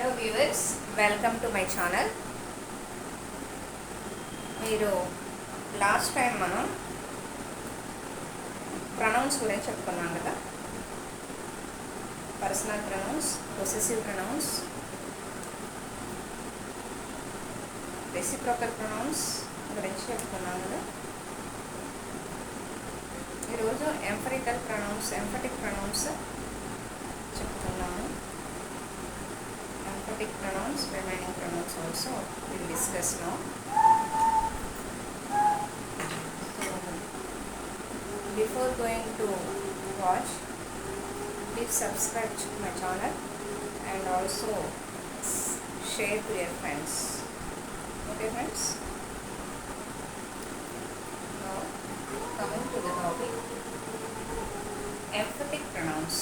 Hello viewers, welcome to my channel. మీరు last time మనం pronouns గురించి చెప్పుకున్నాం కదా. Personal pronouns, possessive pronouns, reciprocal pronouns గురించి చెప్పుకున్నాం కదా. ఈరోజు ఎంఫటిక్ ప్రొనౌన్స్ చెప్తున్నాము. emphatic pronouns, remaining pronouns also we will discuss now. So, before going to watch, please subscribe to my channel and also share to your friends. Okay friends? Now coming to the topic, emphatic pronouns.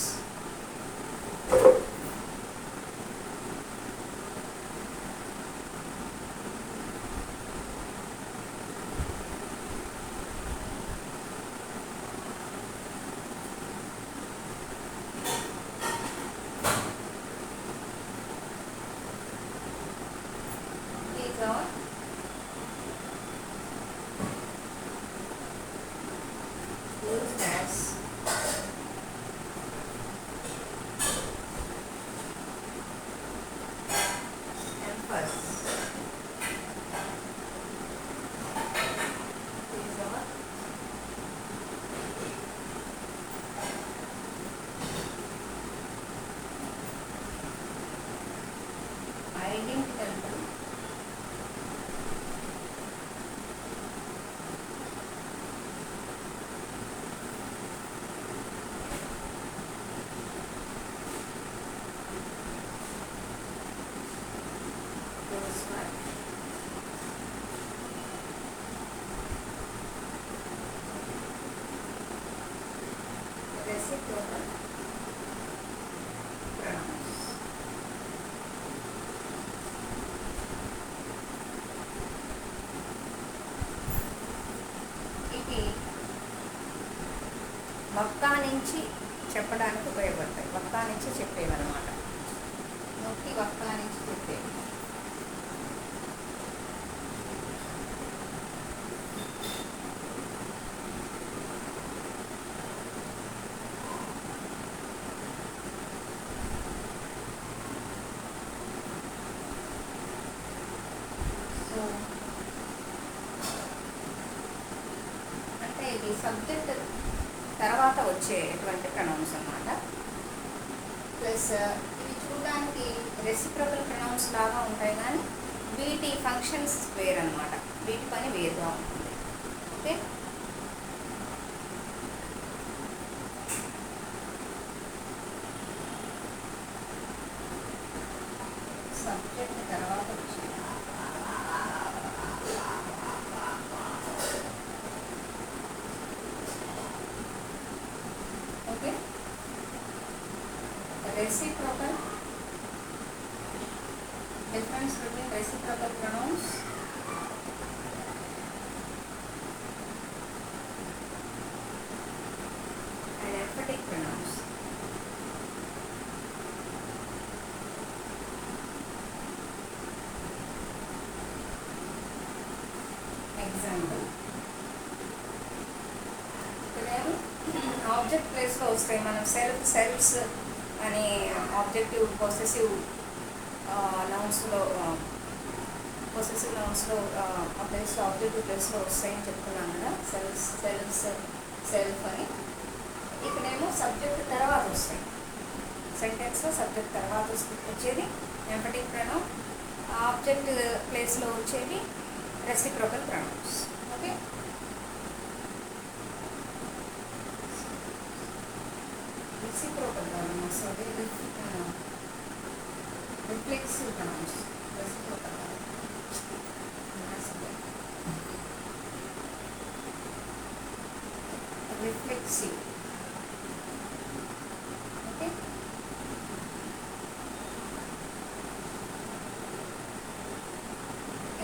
Used as emphas. These are identical reciprocal pronouns. ఇది వక్తా నుంచి చెప్పడానికి ఉపయోగపడతాయి. వక్తా నుంచి చెప్పేవన్నమాట. నొక్కి వక్తా నుంచి చెప్పేవి. అంటే ఇది సబ్జెక్ట్ తర్వాత వచ్చేటువంటి ప్రొనౌన్స్ అన్నమాట. ప్లస్ ఇవి చూడడానికి రెసిప్రోకల్ ప్రొనౌన్స్ లాగా ఉంటాయి, కానీ వీటి ఫంక్షన్స్ వేరన్నమాట. వీటి పని వేరుగా ఉంటుంది. ఓకే, సబ్జెక్ట్ తర్వాత వచ్చే reciprocal, difference between reciprocal pronouns and emphatic pronouns. Example, object ప్లేస్లో వస్తాయి. మనం సెల్ఫ్స్ అని ఆబ్జెక్టివ్ పొసెసివ్ నౌన్స్లో ప్లేస్లో ఆబ్జెక్టివ్ ప్లేస్లో వస్తాయని చెప్తున్నాను కదా. సెల్ఫ్ అని. ఇక్కడేమో సబ్జెక్ట్ తర్వాత వస్తాయి. సెంటెన్స్లో సబ్జెక్ట్ తర్వాత వచ్చేది ఎంఫటిక్ ప్రొనౌన్, ఆబ్జెక్ట్ ప్లేస్లో వచ్చేది reciprocal pronouns. Okay, reciprocal pronouns, sorry, reflexive pronouns, reciprocal, reflexive. Okay,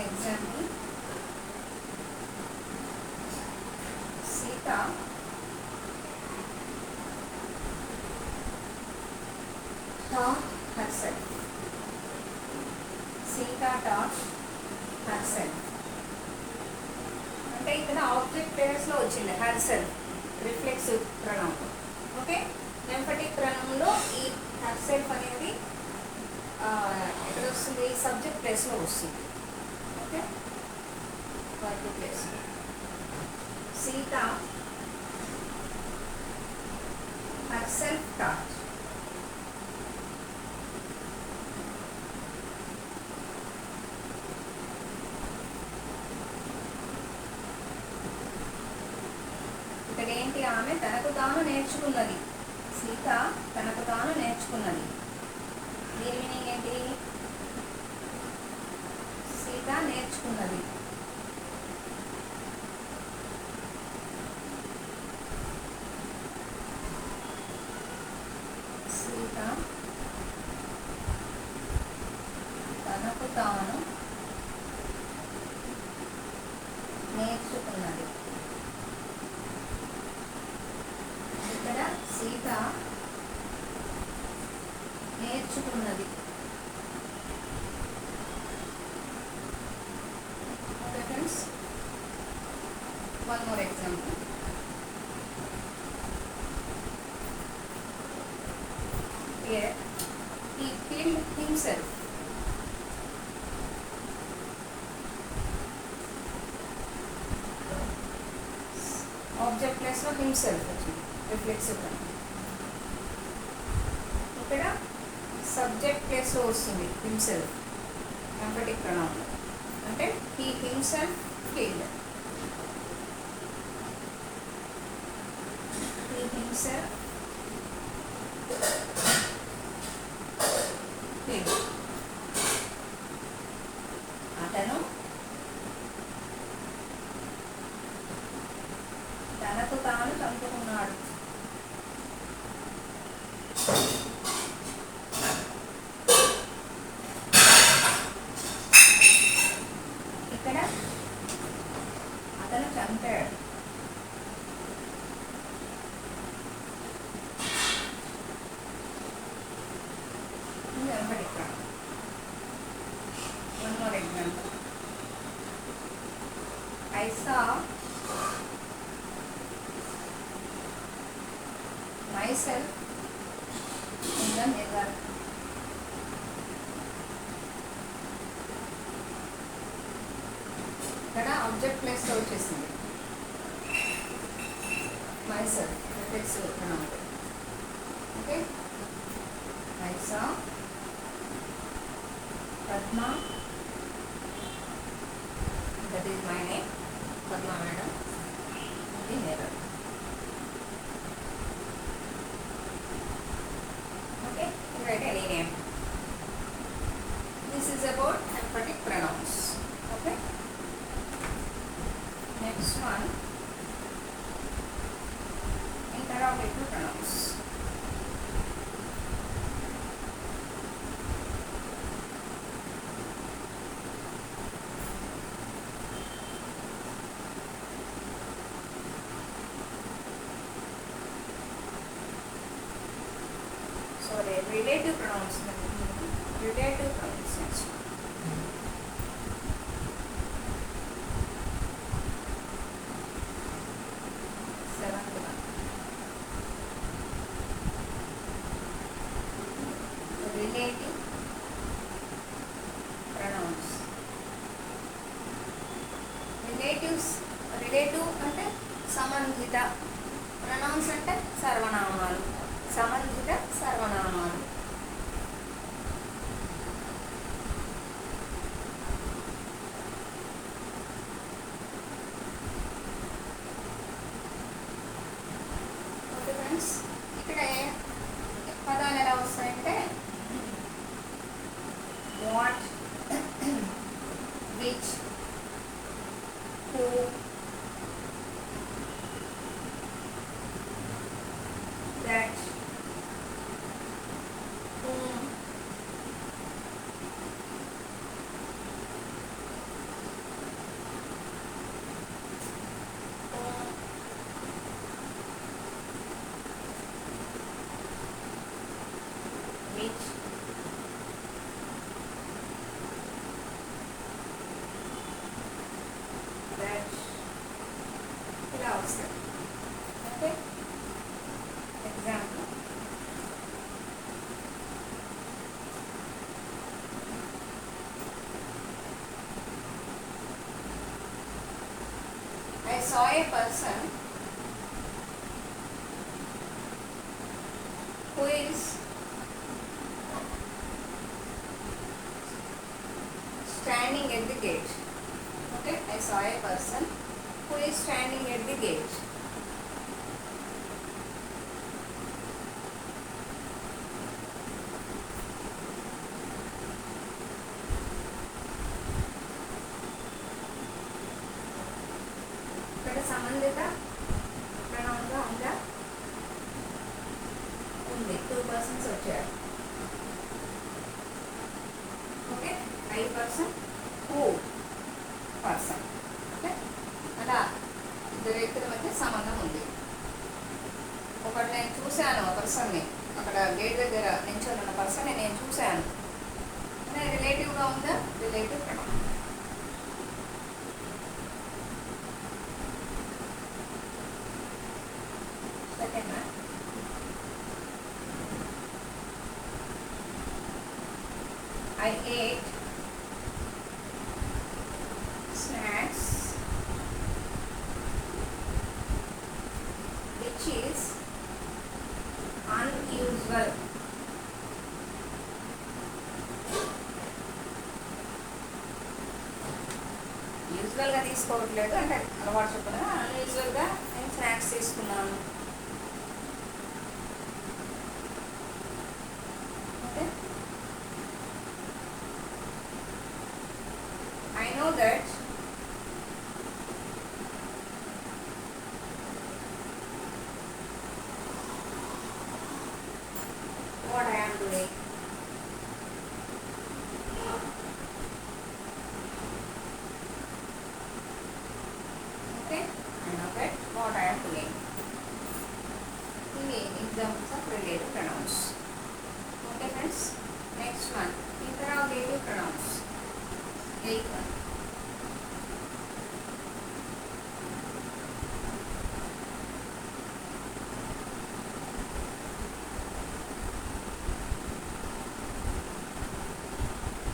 example, Sita taught herself. Sita taught herself. అంటే ఇక్కడ ఆబ్జెక్ట్ పేర్స్లో వచ్చింది herself reflexive pronoun. Okay, emphatic ప్రణంలో ఈ హర్ సెల్ఫ్ అనేది ఎక్కడ వస్తుంది? సబ్జెక్ట్ ప్లేస్లో వస్తుంది. Okay, work place. Sita herself taught. ఇక్కడ ఏంటి? ఆమె తనకు తాను నేర్చుకున్నది. సీత తనకు తాను నేర్చుకున్నది. దీని మీనింగ్ ఏంటి? సీత నేర్చుకున్నది. సీత తనకు తాను నేర్చుకున్నది. ఇక్కడ సీత నేర్చుకున్నది. Okay friends, one more example. Here he killed himself. Object ప్లేస్లో హిమ్సెల్ఫ్ వచ్చింది రిఫ్లెక్సివ్. ఇక్కడ సబ్జెక్ట్ ప్లేస్లో వస్తుంది హిమ్సెల్ఫ్ ఎంఫటిక్ ప్రొనౌన్. అంటే he himself killed. He himself killed. అతను తనకు తాను చంపుకున్నాడు. ఇక్కడ అతను చంపాడు. One more example. I saw myself in the mirror. ఇక్కడ ఆబ్జెక్ట్ ప్లేస్లో వచ్చేసింది myself reflexive pronoun. Okay, I saw Padma, that is my name, Padma madam, in the mirror. Okay, write any name. This is about emphatic pronouns. Okay, next one, interrogative pronouns. Relative pronouns. Relative pronouns next. Seventh one. Relative pronouns. Relative అంటే సంబంధిత, pronounce అంటే సర్వనామాలు. సంబంధిత సర్వనామాలు. Okay friends, ఇక్కడ పదాలు ఎలా వస్తాయంటే వాట్, విచ్, హూ, that, రాస్తారు. Okay, example I saw a person who is standing at the gate. Okay, I saw a person who is standing at the gate. ఇక్కడ సంబంధిత ప్రణామంగా ఉందా? ఉంది. 2 persons వచ్చారు. Okay, I person, who person. Okay, అలా ఇద్దరు వ్యక్తుల మధ్య సంబంధం ఉంది. ఒకటి నేను చూశాను, ఆ పర్సన్ని అక్కడ గేట్ దగ్గర నిల్చొని ఉన్న పర్సన్ని నేను చూశాను. రిలేటివ్గా ఉందా? రిలేటివ్ ప్రణామం. Second one, I ate snacks which is unusual. యూజువల్గా తీసుకోవట్లేదు అంటే అలవాటు చొప్పున అన్యూజువల్గా నేను స్నాక్స్ తీసుకున్నాను. Okay, I know that what I am doing. Okay, I know that what I am doing. ఇవి examples of relative pronouns. Okay friends, next one interrogative pronouns. 8th one.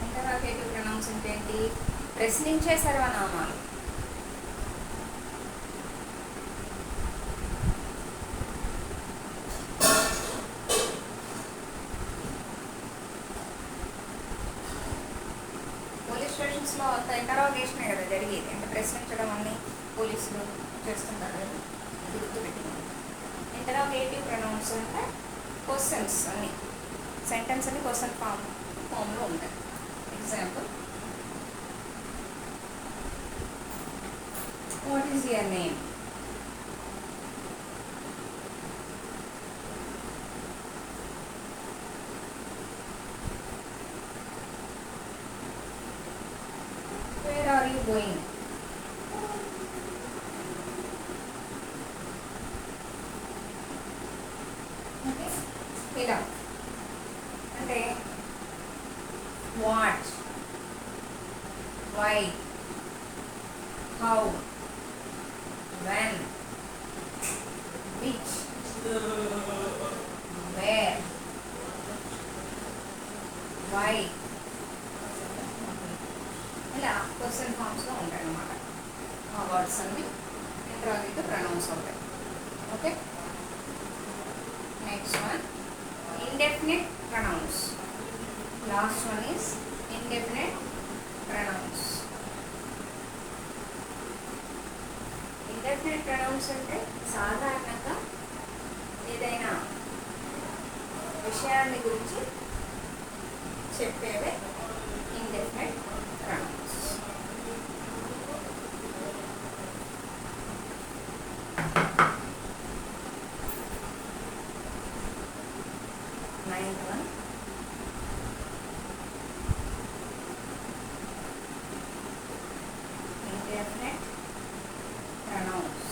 Interrogative pronouns అంటే ఏంటి? ప్రశ్నించే సర్వనామాలు. Police స్టేషన్స్లో అంత ఇంటరాగేషనే కదా జరిగేది, అంటే ప్రశ్నించడం అన్ని పోలీసులు చేస్తుంటారు కదా, అది గుర్తుపెట్టుకోండి. ఇంటరాగేటివ్ ప్రొనౌన్స్ అంటే క్వశ్చన్స్ అన్ని, సెంటెన్స్ అని క్వశ్చన్ ఫామ్లో ఉంటాయి. Example, what is your name? Where are you going? Okay, ఇలా అంటే what, why, how, when, which, where, why, ఇలా క్వశ్చన్ ఫామ్స్లో ఉంటాయి అన్నమాట. ఆ వర్డ్స్ అన్ని ఇంటరాగేటివ్ ప్రొనౌన్స్ అవుతాయి. Okay, next one indefinite pronouns. Last one is indefinite pronouns. Indefinite pronouns అంటే సాధారణంగా ఏదైనా విషయాన్ని గురించి చెప్పేవే indefinite pronouns. Ninth one, indefinite pronouns.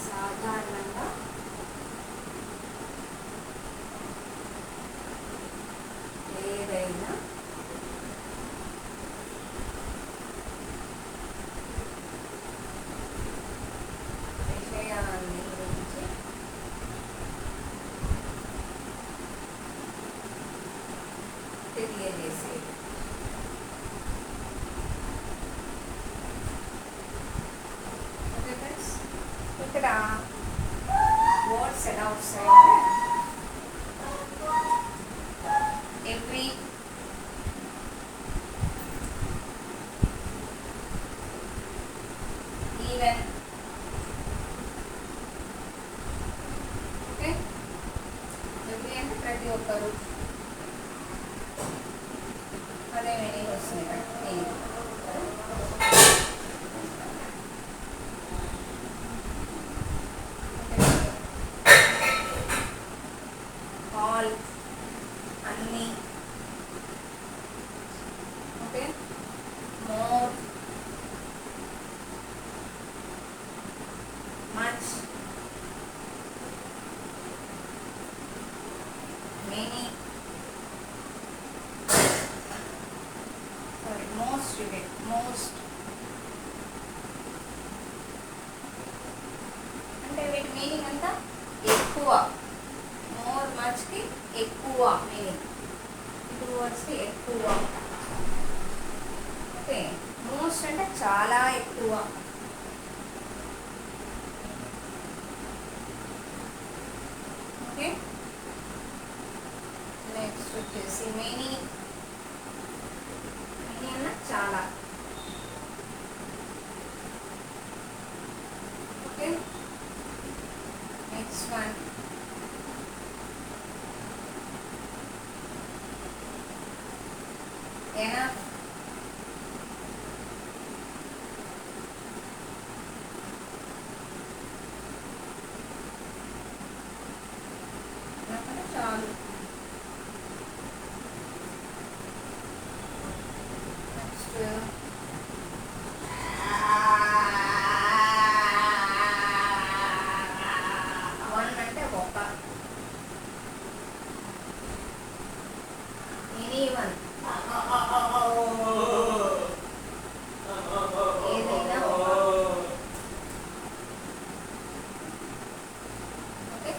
సాధారణంగా ఏదైనా ఇక్కడ వర్డ్స్ ఎలా వస్తాయంటే ఎవ్రీ, ఈవెన్, ఓకే. ఎవ్రీ అంటే ప్రతి ఒక్కరు, అదే మీనింగ్ వస్తుంది ఇక్కడ. ఆల్, అన్నీ, okay. More, much, many, sorry most, most అంటే వీటి మీనింగ్ అంతా ఎక్కువ. మోర్, మచ్కి ఎక్కువ మీనింగ్, టూ వర్డ్స్కి ఎక్కువ, ఓకే. మోస్ట్ అంటే చాలా ఎక్కువ, ఓకే. నెక్స్ట్ వచ్చేసి మెనీ, మెనీ అన్న చాలా, ఓకే. నెక్స్ట్ వన్ enough, చాలు. నెక్స్ట్ వన్ అంటే ఒక, ఎనీ వన్ ఏదైనా ఒక, okay.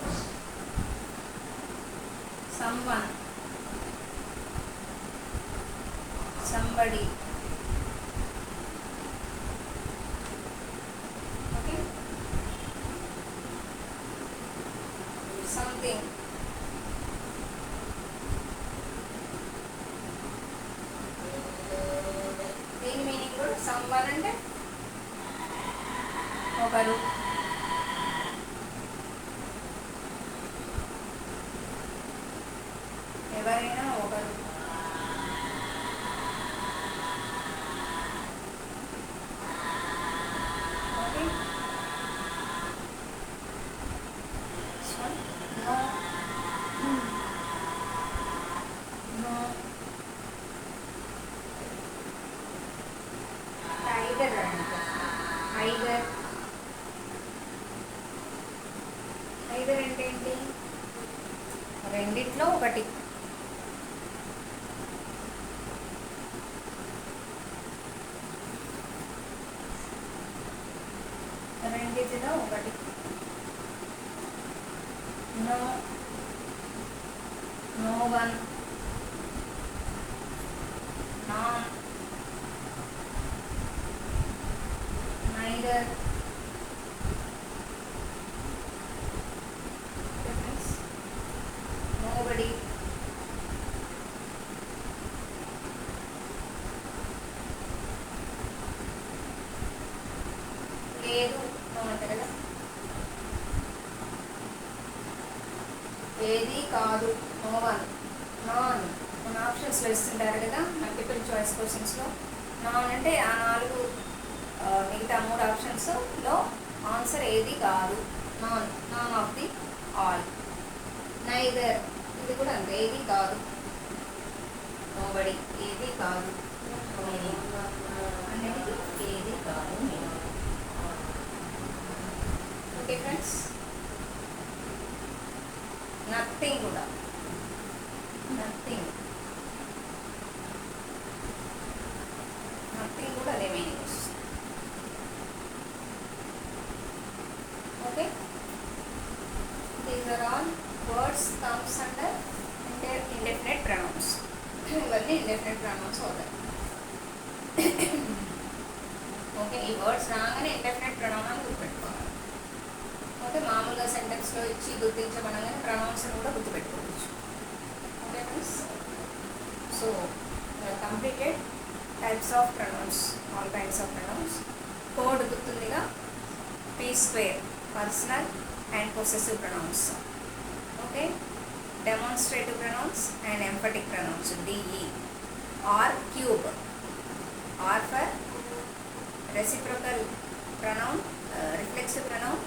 someone, somebody, okay. something, దీని మీనింగ్ కూడా someone అంటే ఒకరు, ఎవరైనా ఒకరు, ఓకే. నో, నో, టైగర్ అంటే టైగర్, టైగర్ అంటే ఏంటి? రెండిట్లో ఒకటి, రెండిటిలో ఒకటి. No, no one, none, neither, nobody, లేదు అంటే కదా, ఏది కాదు, నో వన్, నాన్. మన ఆప్షన్స్లో ఇస్తుంటారు కదా మల్టిపుల్ చాయిస్ క్వశ్చన్స్లో. నాన్ అంటే ఆ నాలుగు మిగతా మూడు ఆప్షన్స్లో ఆన్సర్ ఏది కాదు, non, non of the all. Neither, ఇది కూడా అంతే, ఏది కాదు. నోబడి, ఏది కాదు. అన్నిటికీ ఏది కాదు. ఓకే ఫ్రెండ్స్, నథింగ్ కూడా, నథింగ్, నథింగ్ కూడా అదే మీనింగ్ వస్తుంది. Okay, these are all words comes under indefinite pronouns. ఇవన్నీ ఇండెఫినెట్ ప్రొనౌన్స్ అవుతాయి. ఓకే, ఈ వర్డ్స్ రాగానే ఇండెఫినెట్ ప్రొనౌన్ అని గుర్తుపెట్టుకోవాలి. ఓకే, మామూలుగా సెంటెన్స్లో ఇచ్చి గుర్తించమనగానే ప్రొనౌన్స్ కూడా గుర్తుపెట్టుకోవచ్చు. Okay friends, so completed types of pronouns, all kinds of pronouns. Code గుర్తుందిగా, P² personal and possessive pronouns. Okay, demonstrative pronouns and emphatic pronouns DE. R³ R for reciprocal pronoun, reflexive pronoun,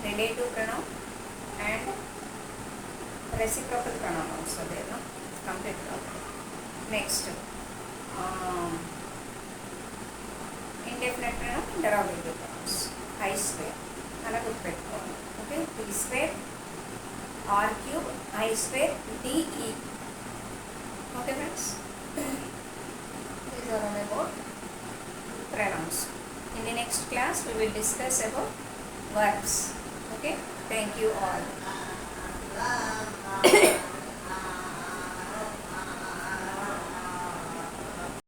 relative pronoun and reciprocal pronoun also there, no? Complete pronoun. Next, indefinite pronoun, interrogative pronouns. I² అలా గుర్తుపెట్టుకోవాలి. Okay, P² R³ I² DE. Okay friends, these are all about pronouns. In the next class we will discuss about verbs. Okay, thank you all.